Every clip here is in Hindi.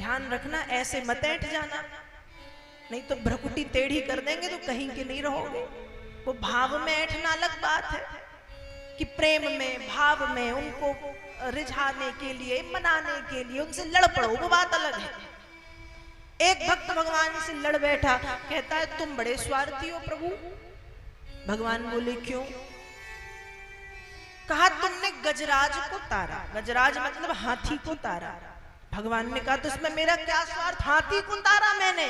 ध्यान रखना, ऐसे मत ऐठ जाना, नहीं तो भ्रकुटी टेढ़ी कर देंगे तो कहीं के नहीं रहोगे। वो भाव में ऐठना अलग बात है कि प्रेम में, भाव में उनको रिझाने के लिए, मनाने के लिए उनसे लड़ पड़ो, वो बात अलग है। एक भक्त भगवान से लड़ बैठा, कहता है तुम बड़े स्वार्थी हो प्रभु। भगवान बोले क्यों? कहा तुमने गजराज को तारा, गजराज मतलब हाथी को तारा। भगवान ने कहा तो इसमें मेरा क्या स्वार्थ? हाथी को तारा मैंने,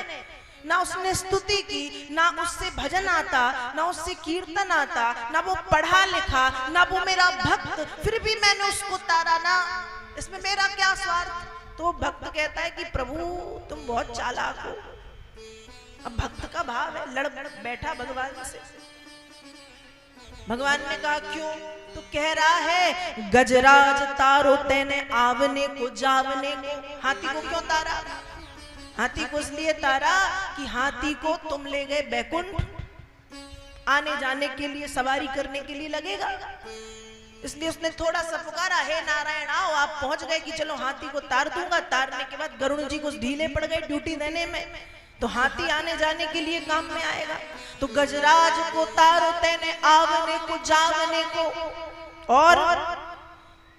ना उसने स्तुति की, ना उससे भजन आता, ना उससे कीर्तन आता, ना वो पढ़ा लिखा, ना वो मेरा भक्त, फिर भी मैंने उसको तारा ना, इसमें मेरा क्या स्वार्थ? तो भक्त कहता है कि प्रभु तुम बहुत चालाक हो। अब भक्त का भाव है, लड़ बैठा भगवान से। भगवान ने कहा क्यों? तो कह रहा है गजराज तारो तेने आवने को जावने को। हाथी को क्यों तारा? हाथी को इसलिए तारा कि हाथी को तुम ले गए बैकुंठ, आने जाने के लिए, सवारी करने के लिए लगेगा, इसलिए उसने थोड़ा सा पुकारा, हे नारायण आओ। आप पहुंच गए कि चलो हाथी को तार दूंगा। तारने के बाद गरुड़ जी को ढीले पड़ गए ड्यूटी देने में, तो हाथी आने जाने के लिए काम में आएगा। तो गजराज को तारो तेने आवने को जावने को, और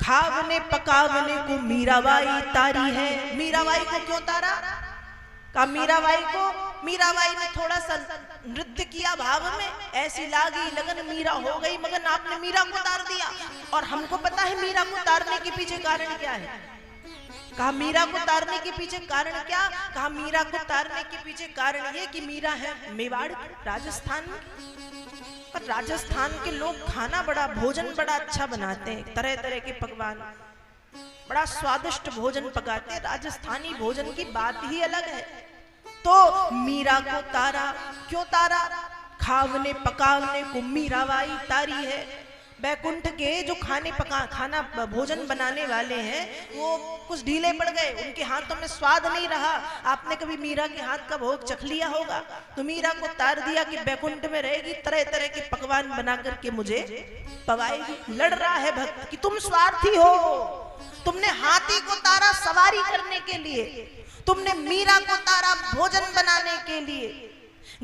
खावने पकावने को मीराबाई तारी है। मीराबाई को क्यों तारा? कहा मीराबाई को, मीराबाई ने थोड़ा सा नृत्य किया भाव में, ऐसी लागी लगन, मीरा हो गई मगन, आपने मीरा को तार दिया। और हमको पता है मीरा को तारने के पीछे कारण क्या है। कहा मीरा को तारने के पीछे कारण क्या? कहा मीरा को तारने के पीछे कारण ये कि मीरा है मेवाड़, राजस्थान में। पर राजस्थान के लोग खाना बड़ा, भोजन बड़ा अच्छा बनाते हैं, तरह तरह के पकवान, बड़ा स्वादिष्ट भोजन पकाते हैं। राजस्थानी भोजन की बात ही अलग है। तो मीरा को तारा, क्यों तारा? खावने पकावने को मीराबाई तारी है। बैकुंठ के जो खाना भोजन बनाने वाले हैं वो कुछ ढीले पड़ गए, उनके हाथों में स्वाद नहीं रहा। आपने कभी मीरा के हाथ का भोग चख लिया होगा? तो मीरा को तार दिया कि बैकुंठ में रहेगी, तरह तरह के पकवान बना करके मुझे पवाएगी। लड़ रहा है भक्त कि तुम स्वार्थी हो, तुमने हाथी को तारा सवारी करने के लिए, तुमने मीरा को तारा भोजन बनाने के लिए।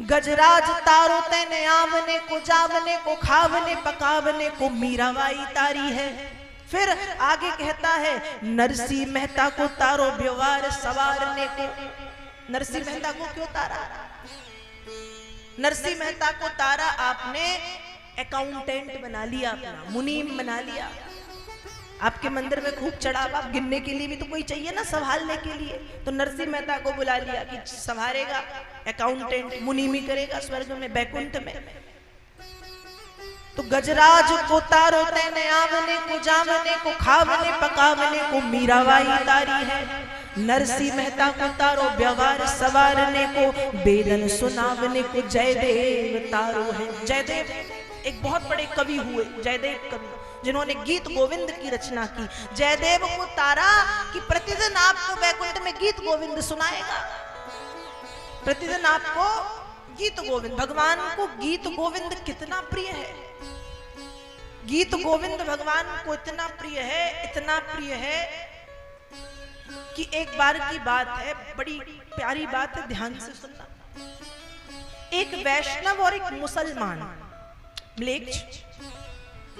गजराज तारो तेने आवने को जावने को, खावने पकावने को मीराबाई तारी है। फिर आगे कहता है नरसी मेहता को तारो व्यवहार सवारने को। नरसी मेहता को क्यों तारा? नरसी मेहता को तारा, आपने अकाउंटेंट बना लिया, अपना मुनीम बना लिया। आपके मंदिर में खूब चढ़ावा, गिनने के लिए भी तो कोई चाहिए ना संभालने के लिए। तो नरसिंह मेहता को बुला लिया कि संभालेगा, अकाउंटेंट, मुनीमी करेगा स्वर्ग में, बैकुंठ में। तो गजराज को तारो तेने आवने को जावने को, खावने पकावने को मीराबाई तारी है। नरसिंह मेहता को तारो व्यवहार सवारने को, वेदन सुनावने को जयदेव तारो है। जयदेव एक बहुत बड़े कवि हुए, जयदेव कवि, जिन्होंने गीत गोविंद की रचना की। जयदेव को तारा कि प्रतिदिन आपको बैकुंठ में गीत गोविंद सुनाएगा, प्रतिदिन आपको गीत गोविंद। भगवान को गीत गोविंद कितना प्रिय है। गीत गोविंद भगवान को इतना प्रिय है, इतना प्रिय है कि एक बार की बात है, बड़ी प्यारी बात है, ध्यान से सुनना। एक वैष्णव और एक मुसलमान,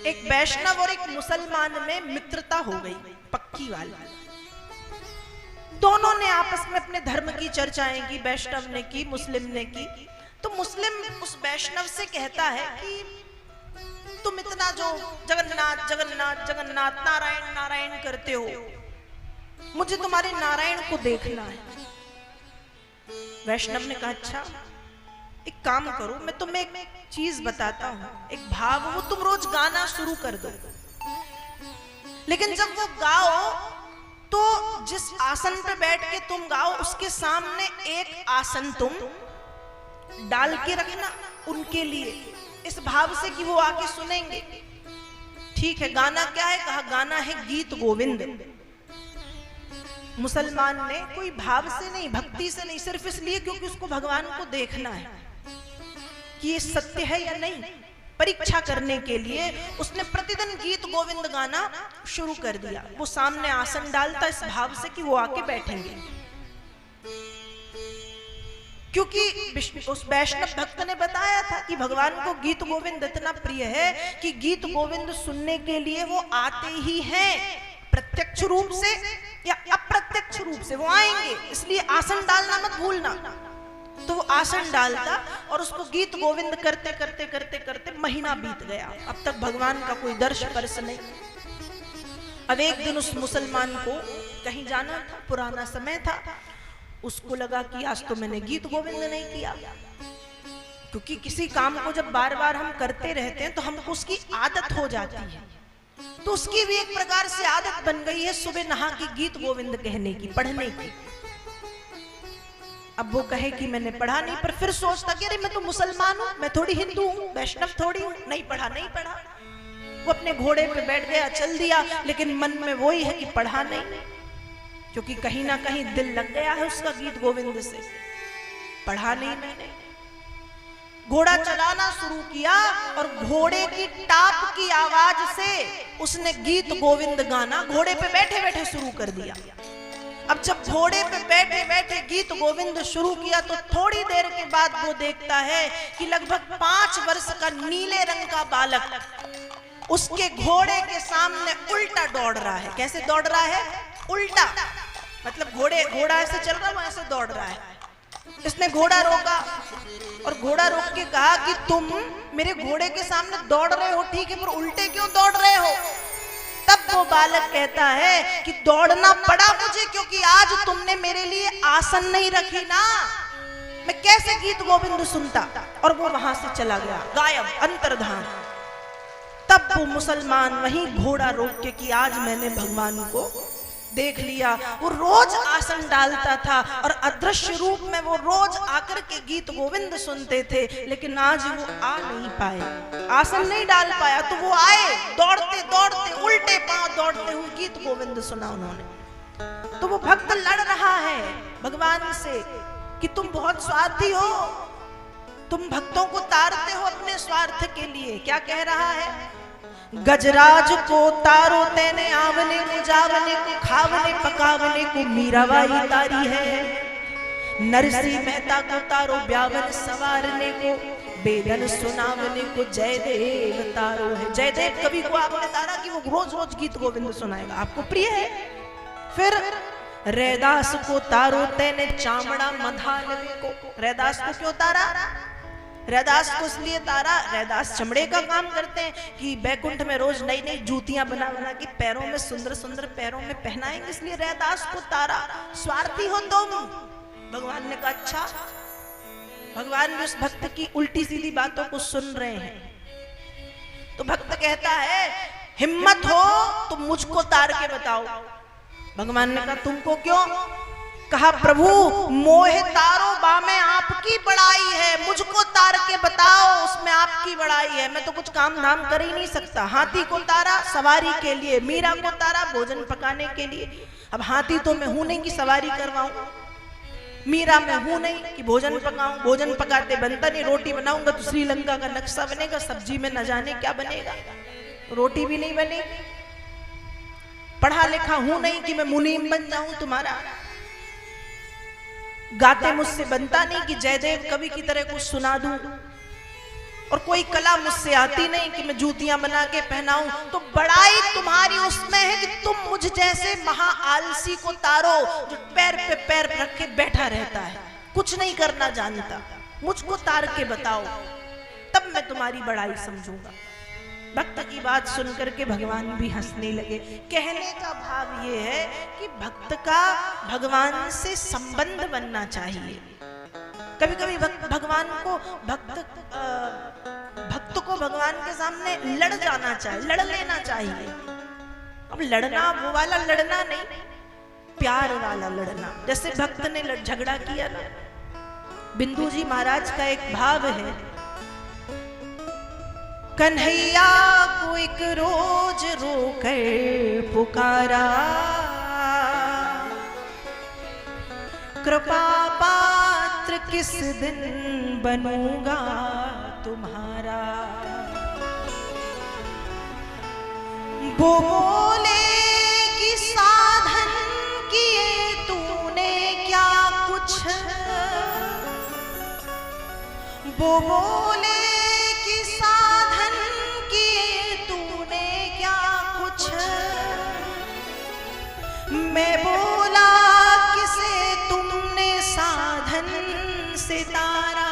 एक वैष्णव और एक मुसलमान में मित्रता हो गई, पक्की वाली। दोनों ने आपस में अपने धर्म की चर्चाएं की, वैष्णव ने की, मुस्लिम ने की। तो मुस्लिम उस वैष्णव से कहता है कि तुम इतना जो जगन्नाथ जगन्नाथ जगन्नाथ नारायण नारायण करते हो, मुझे तुम्हारे नारायण को देखना है। वैष्णव ने कहा अच्छा एक काम करो, मैं तुम्हें एक चीज बताता हूं, एक भाव, वो तुम रोज गाना शुरू कर दो। लेकिन जब वो गाओ तो जिस आसन पे बैठ के तुम गाओ उसके सामने एक आसन तुम डाल के रखना उनके लिए, इस भाव से कि वो आके सुनेंगे। ठीक है, गाना क्या है? कहा गाना है गीत गोविंद। मुसलमान ने कोई भाव से नहीं, भक्ति से नहीं, सिर्फ इसलिए क्योंकि उसको भगवान को देखना है कि ये सत्य है या नहीं, परीक्षा करने के लिए उसने प्रतिदिन गीत गोविंद गाना शुरू कर दिया। वो सामने आसन डालता इस भाव से कि वो आके बैठेंगे। क्योंकि उस वैष्णव भक्त ने बताया था कि भगवान को गीत गोविंद इतना प्रिय है कि गीत गोविंद सुनने के लिए वो आते ही हैं, प्रत्यक्ष रूप से या अप्रत्यक्ष रूप से वो आएंगे, इसलिए आसन डालना मत भूलना। तो वो आसन डालता और उसको गीत गोविंद करते करते करते करते महीना बीत गया, अब तक भगवान का कोई दर्श स्पर्श नहीं। अब एक दिन उस मुसलमान को कहीं जाना था, पुराना समय था, उसको लगा कि आज तो मैंने गीत गोविंद नहीं किया, क्योंकि किसी काम को जब बार बार हम करते रहते हैं तो हमको उसकी आदत हो जाती है। तो उसकी भी एक प्रकार से आदत बन गई है सुबह नहा के गीत गोविंद कहने की, पढ़ने की। अब वो कहे कि मैंने पढ़ा नहीं, पर फिर सोचता कि अरे मैं तो मुसलमान हूं, मैं थोड़ी हिंदू हूं, वैष्णव थोड़ी हूं, नहीं पढ़ा नहीं पढ़ा। वो अपने घोड़े पे बैठ गया, चल दिया, लेकिन मन में वही है कि पढ़ा नहीं, क्योंकि कहीं ना कहीं दिल लग गया है उसका गीत गोविंद से, पढ़ा नहीं मैंने। घोड़ा चलाना शुरू किया और घोड़े की टाप की आवाज से उसने गीत गोविंद गाना घोड़े पे बैठे बैठे शुरू कर दिया। अब जब घोड़े पे बैठे बैठे गीत गोविंद शुरू किया तो थोड़ी देर के बाद वो देखता है कि लगभग 5 वर्ष का नीले रंग का बालक उसके घोड़े के सामने उल्टा दौड़ रहा है। कैसे दौड़ रहा है? उल्टा, मतलब घोड़ा ऐसे चल रहा है, वो ऐसे दौड़ रहा है। इसने घोड़ा रोका और घोड़ा रोक के कहा कि तुम मेरे घोड़े के सामने दौड़ रहे हो ठीक है, पर उल्टे क्यों दौड़ रहे हो? तब वो बालक कहता है कि दौड़ना पड़ा मुझे, क्योंकि आज तुमने मेरे लिए आसन नहीं रखी ना, मैं कैसे गीत गोविंद सुनता। और वो वहां से चला गया, गायब, अंतर्धान। तब वो मुसलमान वहीं घोड़ा रोक के कि आज मैंने भगवान को देख लिया। वो रोज आसन डालता था और अदृश्य रूप में वो रोज आकर के गीत गोविंद सुनते थे, लेकिन आज वो आ नहीं पाए, आसन नहीं डाल पाया। तो वो आए दौड़ते दौड़ते, उल्टे पांव दौड़ते हुए गीत गोविंद सुना उन्होंने। तो वो भक्त लड़ रहा है भगवान से कि तुम बहुत स्वार्थी हो, तुम भक्तों को तारते हो अपने स्वार्थ के लिए। क्या कह रहा है? गजराज को तारो तेने आवने को, जावने को, खावने पकावने को मीराबाई तारी है। नरसिंह मेहता को तारो ब्यावन सवारने को, बेदन सुनावने को जयदेव तारो है। जयदेव कवि को आपने तारा कि वो रोज रोज गीत गोविंद सुनाएगा, आपको प्रिय है। फिर रैदास को तारो तेने चामड़ा मधालवे को। रैदास को क्यों तारा? रैदास को इसलिए तारा, रैदास चमड़े का काम करते हैं कि बैकुंठ में रोज नई नई जूतियां बना बना के पैरों में, सुंदर सुंदर पैरों में पहनाएंगे, इसलिए रैदास को तारा। स्वार्थी हो तुम। भगवान ने कहा अच्छा। भगवान भी उस भक्त की उल्टी सीधी बातों को सुन रहे हैं। तो भक्त कहता है हिम्मत हो तो मुझको तार के बताओ। भगवान ने कहा तुमको क्यों? कहा प्रभु मोहे तारो बामे आपकी बड़ाई है, मुझको तार के बताओ, उसमें आपकी बड़ाई है। मैं तो कुछ काम धाम कर ही नहीं सकता। हाथी को तारा सवारी के लिए, मीरा को तारा भोजन पकाने के लिए। अब हाथी तो मैं हूं नहीं कि सवारी करवाऊं, मीरा मैं हूं नहीं कि भोजन पकाऊं। भोजन पकाते बनता नहीं, रोटी बनाऊंगा तो श्रीलंका का नक्शा बनेगा, सब्जी में न जाने क्या बनेगा, रोटी भी नहीं बनेगी। पढ़ा लिखा हूं नहीं कि मैं मुनीम बन जाऊं तुम्हारा। गाते मुझसे बनता नहीं कि जयदेव कवि की तरह कुछ सुना दूं, और कोई कला मुझसे आती नहीं कि मैं जूतियां बना के पहनाऊं। तो बड़ाई तुम्हारी उसमें है कि तुम मुझ जैसे महा आलसी को तारो जो पैर पे पैर रख के बैठा रहता है, कुछ नहीं करना जानता। मुझको तार के बताओ, तब मैं तुम्हारी बड़ाई समझूंगा। भक्त की बात सुनकर के भगवान भी हंसने लगे। कहने का भाव ये है कि भक्त का भगवान से संबंध बनना चाहिए। कभी कभी भगवान को भक्त को भगवान के सामने लड़ जाना चाहिए, लड़ लेना चाहिए। अब लड़ना वो वाला लड़ना नहीं, प्यार वाला लड़ना। जैसे भक्त ने झगड़ा किया ना, बिंदु जी महाराज का एक भाव है, कन्हैया को एक रोज रोकर पुकारा, कृपा पात्र किस दिन बनूंगा तुम्हारा। वो बोले कि साधन किए तूने क्या कुछ, वो बोले कि साधन किए तूने क्या कुछ, मैं बोला किसे तुमने साधन से तारा,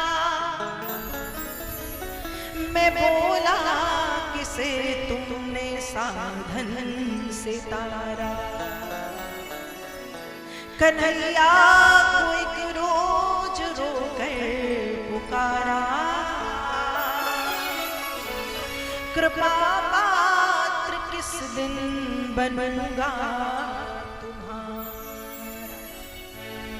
मैं बोला किसे तुमने साधन से तारा। कन्हैया को एक रोज रोकर पुकारा, कृपा पात्र किस दिन बनूंगा